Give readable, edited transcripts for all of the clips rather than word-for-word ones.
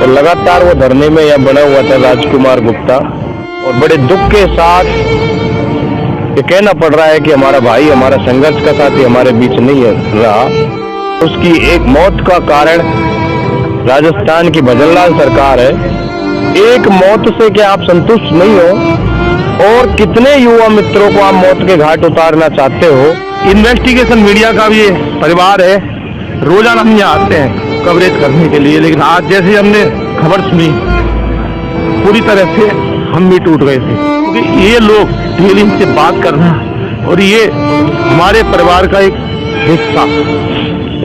और लगातार वो धरने में यह बना हुआ था राजकुमार गुप्ता। और बड़े दुख के साथ ये कहना पड़ रहा है कि हमारा भाई, हमारा संघर्ष का साथी हमारे बीच नहीं रहा। उसकी एक मौत का कारण राजस्थान की भजनलाल सरकार है। एक मौत से क्या आप संतुष्ट नहीं हो और कितने युवा मित्रों को आप मौत के घाट उतारना चाहते हो? इन्वेस्टिगेशन मीडिया का भी परिवार है, रोजाना हम यहाँ आते हैं कवरेज करने के लिए, लेकिन आज जैसे हमने खबर सुनी पूरी तरह से हम भी टूट गए थे, क्योंकि ये लोग डेली इनसे बात करना और ये हमारे परिवार का एक हिस्सा,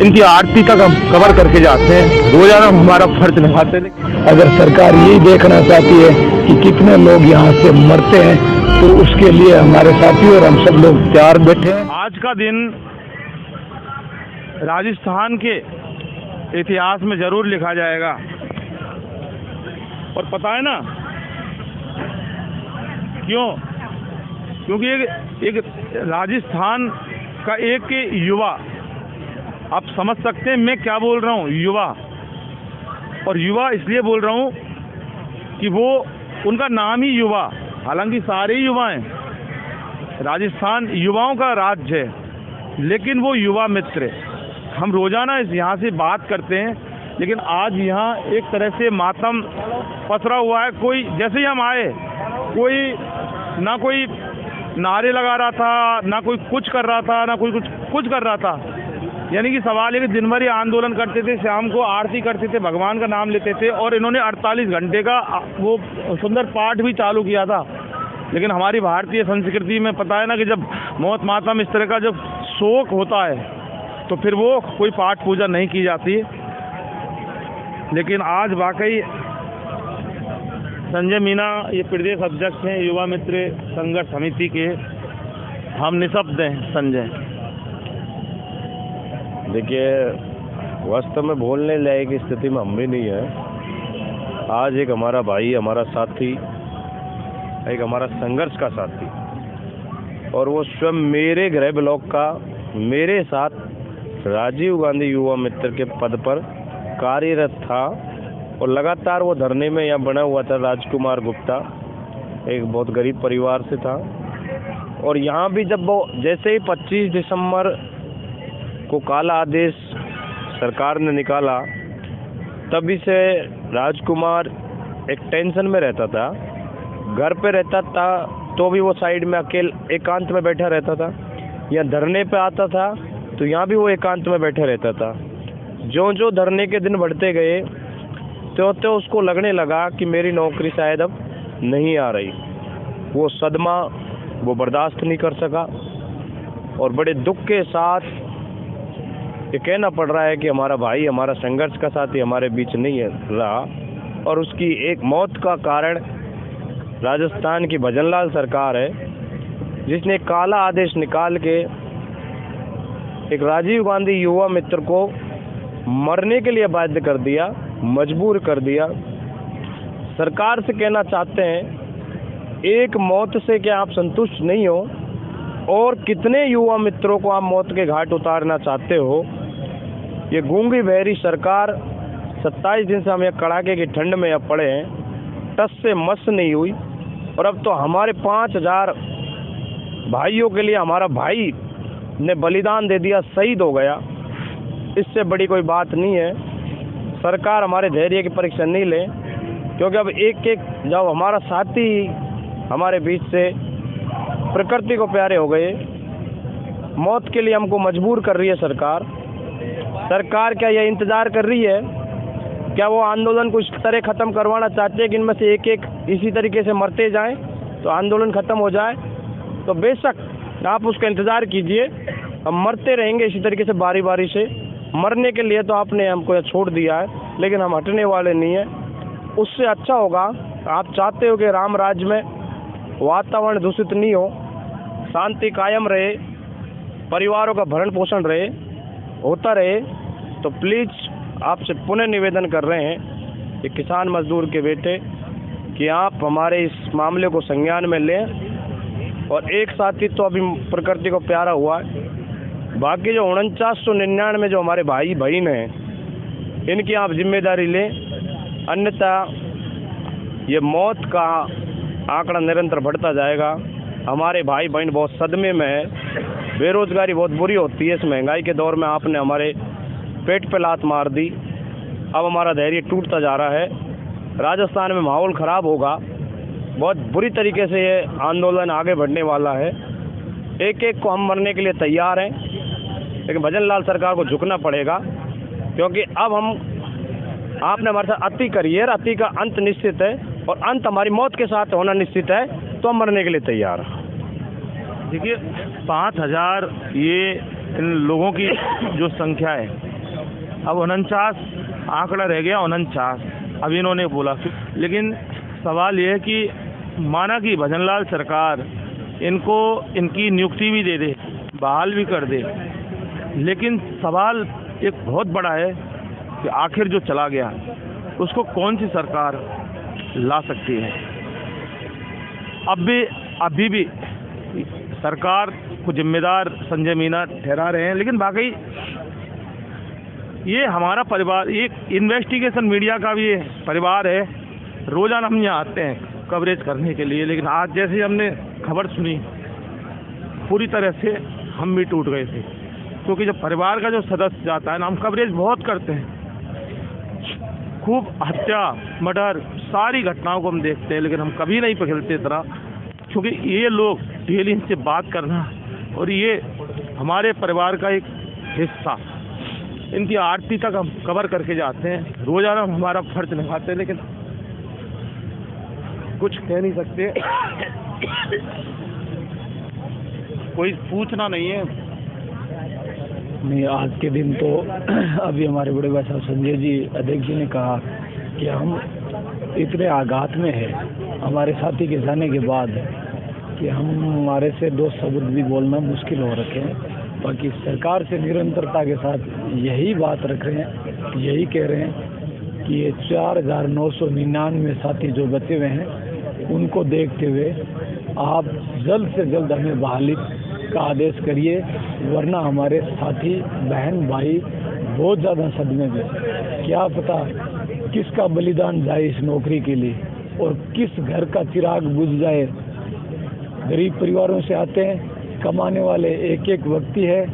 इनकी आरती तक हम कवर करके जाते हैं, रोजाना हमारा फर्ज निभाते हैं। अगर सरकार यही देखना चाहती है कि कितने लोग यहाँ से मरते हैं तो उसके लिए हमारे साथी और हम सब लोग तैयार बैठे हैं। आज का दिन राजस्थान के इतिहास में जरूर लिखा जाएगा। और पता है ना क्यों? क्योंकि एक राजस्थान का एक युवा, आप समझ सकते हैं मैं क्या बोल रहा हूँ, युवा। और युवा इसलिए बोल रहा हूँ कि वो उनका नाम ही युवा, हालांकि सारे ही युवा हैं, राजस्थान युवाओं का राज्य है, लेकिन वो युवा मित्र, हम रोजाना इस यहाँ से बात करते हैं, लेकिन आज यहाँ एक तरह से मातम पसरा हुआ है। कोई जैसे ही हम आए, कोई नारे लगा रहा था, ना कोई कुछ कर रहा था, ना कोई कुछ कर रहा था। यानी कि सवाल है कि दिन भर ये आंदोलन करते थे, शाम को आरती करते थे, भगवान का नाम लेते थे, और इन्होंने 48 घंटे का वो सुंदर पाठ भी चालू किया था। लेकिन हमारी भारतीय संस्कृति में पता है ना कि जब मौत मातम इस तरह का जब शोक होता है तो फिर वो कोई पाठ पूजा नहीं की जाती। लेकिन आज वाकई संजय मीना ये प्रदेश अध्यक्ष हैं युवा मित्र संघर्ष समिति के, हम निशब्द हैं। संजय, देखिए, वास्तव में बोलने लायक स्थिति में हम भी नहीं है। आज एक हमारा भाई, हमारा साथी, एक हमारा संघर्ष का साथी, और वो स्वयं मेरे गृह ब्लॉक का मेरे साथ राजीव गांधी युवा मित्र के पद पर कार्यरत था। और लगातार वो धरने में यहाँ बना हुआ था राजकुमार गुप्ता, एक बहुत गरीब परिवार से था। और यहाँ भी जब वो जैसे ही 25 दिसंबर को काला आदेश सरकार ने निकाला, तभी से राजकुमार एक टेंशन में रहता था। घर पे रहता था तो भी वो साइड में अकेले एकांत में बैठा रहता था, या धरने पे आता था तो यहाँ भी वो एकांत में बैठे रहता था। जो जो धरने के दिन बढ़ते गए तो उसको लगने लगा कि मेरी नौकरी शायद अब नहीं आ रही। वो सदमा वो बर्दाश्त नहीं कर सका और बड़े दुख के साथ ये कहना पड़ रहा है कि हमारा भाई, हमारा संघर्ष का साथी हमारे बीच नहीं रहा। और उसकी एक मौत का कारण राजस्थान की भजनलाल सरकार है, जिसने काला आदेश निकाल के एक राजीव गांधी युवा मित्र को मरने के लिए बाध्य कर दिया, मजबूर कर दिया। सरकार से कहना चाहते हैं, एक मौत से क्या आप संतुष्ट नहीं हो और कितने युवा मित्रों को आप मौत के घाट उतारना चाहते हो? ये गूंगी बहरी सरकार 27 दिन से हम यहाँ कड़ाके की ठंड में यहाँ पड़े हैं, टस से मस नहीं हुई। और अब तो हमारे 5000 भाइयों के लिए हमारा भाई ने बलिदान दे दिया, शहीद हो गया। इससे बड़ी कोई बात नहीं है। सरकार हमारे धैर्य की परीक्षा नहीं ले, क्योंकि अब एक एक जब हमारा साथी हमारे बीच से प्रकृति को प्यारे हो गए, मौत के लिए हमको मजबूर कर रही है सरकार। सरकार क्या यह इंतज़ार कर रही है? क्या वो आंदोलन को इस तरह ख़त्म करवाना चाहते हैं कि इनमें से एक एक इसी तरीके से मरते जाएं तो आंदोलन ख़त्म हो जाए? तो बेशक आप उसका इंतज़ार कीजिए, हम मरते रहेंगे इसी तरीके से बारी बारी से। मरने के लिए तो आपने हमको छोड़ दिया है, लेकिन हम हटने वाले नहीं हैं। उससे अच्छा होगा, आप चाहते हो कि राम राज्य में वातावरण दूषित नहीं हो, शांति कायम रहे, परिवारों का भरण पोषण होता रहे, तो प्लीज़ आपसे पुनः निवेदन कर रहे हैं कि किसान मजदूर के बेटे कि आप हमारे इस मामले को संज्ञान में लें। और एक साथी तो अभी प्रकृति को प्यारा हुआ है, बाकी जो 4999 जो हमारे भाई बहन हैं, इनकी आप जिम्मेदारी लें। अन्यथा ये मौत का आंकड़ा निरंतर बढ़ता जाएगा। हमारे भाई बहन बहुत सदमे में है, बेरोजगारी बहुत बुरी होती है। इस महंगाई के दौर में आपने हमारे पेट पे लात मार दी, अब हमारा धैर्य टूटता जा रहा है। राजस्थान में माहौल ख़राब होगा, बहुत बुरी तरीके से ये आंदोलन आगे बढ़ने वाला है। एक एक को हम मरने के लिए तैयार हैं, लेकिन भजन लाल सरकार को झुकना पड़ेगा, क्योंकि अब आपने हमारे साथ अति करी है, अति का अंत निश्चित है और अंत हमारी मौत के साथ होना निश्चित है, तो हम मरने के लिए तैयार हैं। देखिए 5000 ये इन लोगों की जो संख्या है, अब 49 आंकड़ा रह गया, 49 अब इन्होंने बोला। लेकिन सवाल ये है कि माना कि भजन लाल सरकार इनको इनकी नियुक्ति भी दे दे, बहाल भी कर दे, लेकिन सवाल एक बहुत बड़ा है कि आखिर जो चला गया उसको कौन सी सरकार ला सकती है। अभी भी सरकार को जिम्मेदार संजय मीना ठहरा रहे हैं, लेकिन वाकई ये हमारा परिवार, एक इन्वेस्टिगेशन मीडिया का भी परिवार है। रोजाना हम यहाँ आते हैं कवरेज करने के लिए, लेकिन आज जैसे हमने खबर सुनी पूरी तरह से हम भी टूट गए थे, क्योंकि जब परिवार का जो सदस्य जाता है ना, हम कवरेज बहुत करते हैं, खूब हत्या मर्डर सारी घटनाओं को हम देखते हैं, लेकिन हम कभी नहीं पकड़ते इतना, क्योंकि ये लोग डेली इनसे बात करना और ये हमारे परिवार का एक हिस्सा, इनकी आरती तक हम कवर करके जाते हैं। रोजाना हम हमारा फर्ज निभाते हैं, लेकिन कुछ कह नहीं सकते, कोई पूछना नहीं है। नहीं, आज के दिन तो अभी हमारे बड़े भाई साहब संजय जी अध्यक्ष जी ने कहा कि हम इतने आघात में है हमारे साथी के जाने के बाद कि हमारे से 2 शब्द भी बोलना मुश्किल हो रखे हैं। बाकी सरकार से निरंतरता के साथ यही बात रख रहे हैं, यही कह रहे हैं कि ये 4999 साथी जो बचे हुए हैं उनको देखते हुए आप जल्द से जल्द हमें बहाली का आदेश करिए, वरना हमारे साथी बहन भाई बहुत ज़्यादा सदमे में, क्या पता किसका बलिदान जाए इस नौकरी के लिए और किस घर का चिराग बुझ जाए। गरीब परिवारों से आते हैं, कमाने वाले एक एक व्यक्ति है,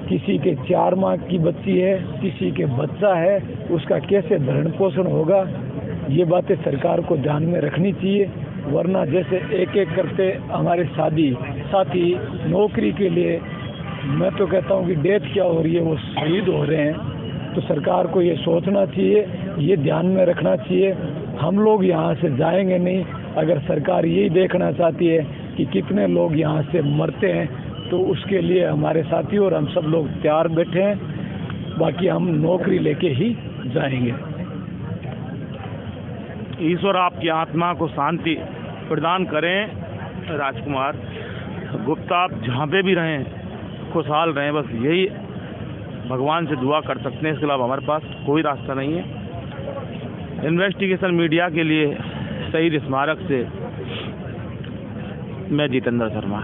किसी के 4 माह की बच्ची है, किसी के बच्चा है, उसका कैसे भरण पोषण होगा, ये बातें सरकार को ध्यान में रखनी चाहिए। वरना जैसे एक एक करते हमारे साथी नौकरी के लिए, मैं तो कहता हूँ कि डेथ क्या हो रही है, वो शहीद हो रहे हैं, तो सरकार को ये सोचना चाहिए, ये ध्यान में रखना चाहिए। हम लोग यहाँ से जाएंगे नहीं अगर सरकार यही देखना चाहती है कि कितने लोग यहाँ से मरते हैं, तो उसके लिए हमारे साथी और हम सब लोग तैयार बैठे हैं। बाकी हम नौकरी लेके ही जाएंगे। ईश्वर आपकी आत्मा को शांति प्रदान करें। राजकुमार गुप्ता, आप जहाँ पे भी रहें खुशहाल रहें, बस यही भगवान से दुआ कर सकते हैं, इसके अलावा हमारे पास कोई रास्ता नहीं है। इन्वेस्टिगेशन मीडिया के लिए शहीद स्मारक से मैं जितेंद्र शर्मा।